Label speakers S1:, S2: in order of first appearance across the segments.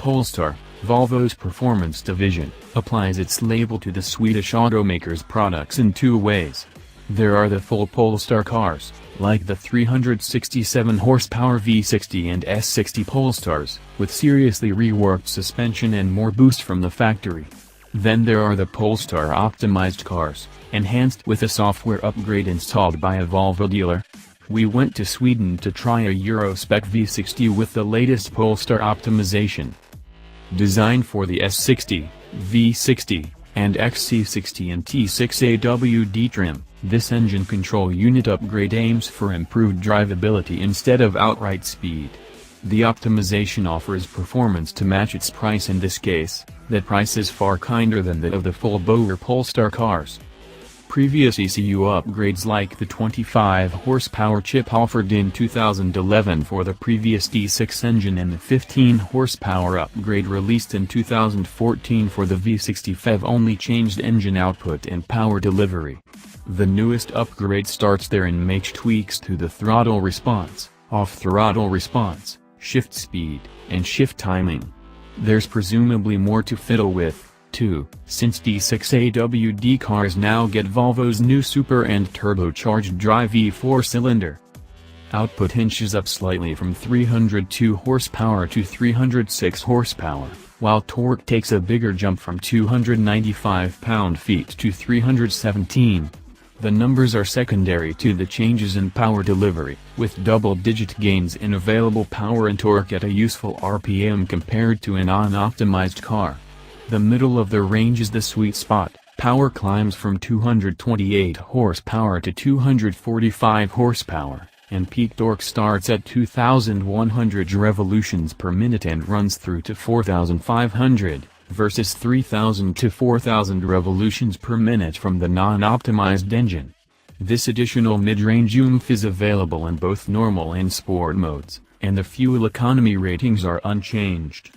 S1: Polestar, Volvo's performance division, applies its label to the Swedish automaker's products in two ways. There are the full Polestar cars, like the 367 horsepower V60 and S60 Polestars, with seriously reworked suspension and more boost from the factory. Then there are the Polestar-optimized cars, enhanced with a software upgrade installed by a Volvo dealer. We went to Sweden to try a Euro-spec V60 with the latest Polestar optimization. Designed for the S60, V60, and XC60 and T6 AWD trim, this engine control unit upgrade aims for improved drivability instead of outright speed. The optimization offers performance to match its price. In this case, that price is far kinder than that of the full Bauer Polestar cars. Previous ECU upgrades like the 25 horsepower chip offered in 2011 for the previous T6 engine and the 15 horsepower upgrade released in 2014 for the V60 FEV only changed engine output and power delivery. The newest upgrade starts there and makes tweaks to the throttle response, off-throttle response, shift speed, and shift timing. There's presumably more to fiddle with, too, since T6 AWD cars now get Volvo's new super and turbocharged drive V4 cylinder. Output inches up slightly from 302 horsepower to 306 horsepower, while torque takes a bigger jump from 295 pound-feet to 317. The numbers are secondary to the changes in power delivery, with double-digit gains in available power and torque at a useful RPM compared to an unoptimized car. The middle of the range is the sweet spot. Power climbs from 228 horsepower to 245 horsepower, and peak torque starts at 2,100 revolutions per minute and runs through to 4,500. Versus 3,000 to 4,000 revolutions per minute from the non-optimized engine. This additional mid-range oomph is available in both normal and sport modes, and the fuel economy ratings are unchanged.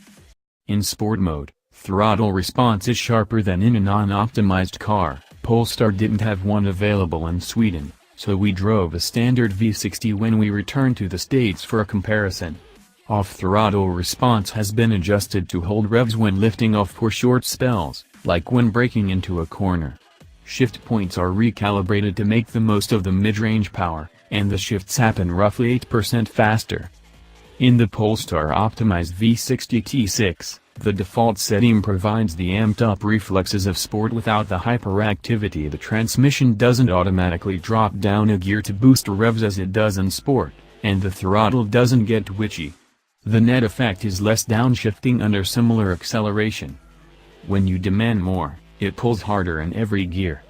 S1: In sport mode, throttle response is sharper than in a non-optimized car. Polestar didn't have one available in Sweden, so we drove a standard V60 when we returned to the States for a comparison. Off-throttle response has been adjusted to hold revs when lifting off for short spells, like when braking into a corner. Shift points are recalibrated to make the most of the mid-range power, and the shifts happen roughly 8% faster. In the Polestar-optimized V60 T6, the default setting provides the amped-up reflexes of sport without the hyperactivity. The transmission doesn't automatically drop down a gear to boost revs as it does in sport, and the throttle doesn't get twitchy. The net effect is less downshifting under similar acceleration. When you demand more, it pulls harder in every gear.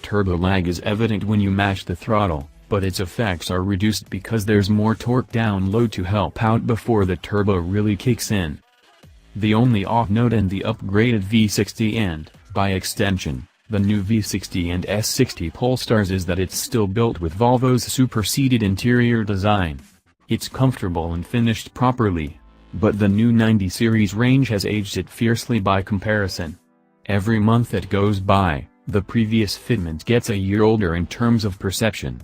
S1: Turbo lag is evident when you mash the throttle, but its effects are reduced because there's more torque down low to help out before the turbo really kicks in. The only off-note in the upgraded V60 and, by extension, the new V60 and S60 Polestars is that it's still built with Volvo's super-seated interior design. It's comfortable and finished properly, but the new 90 series range has aged it fiercely by comparison. Every month that goes by, the previous fitment gets a year older in terms of perception.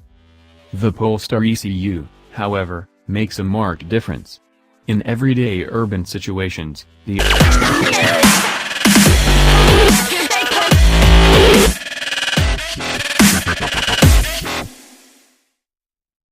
S1: The Polestar ECU, however, makes a marked difference. In everyday urban situations, the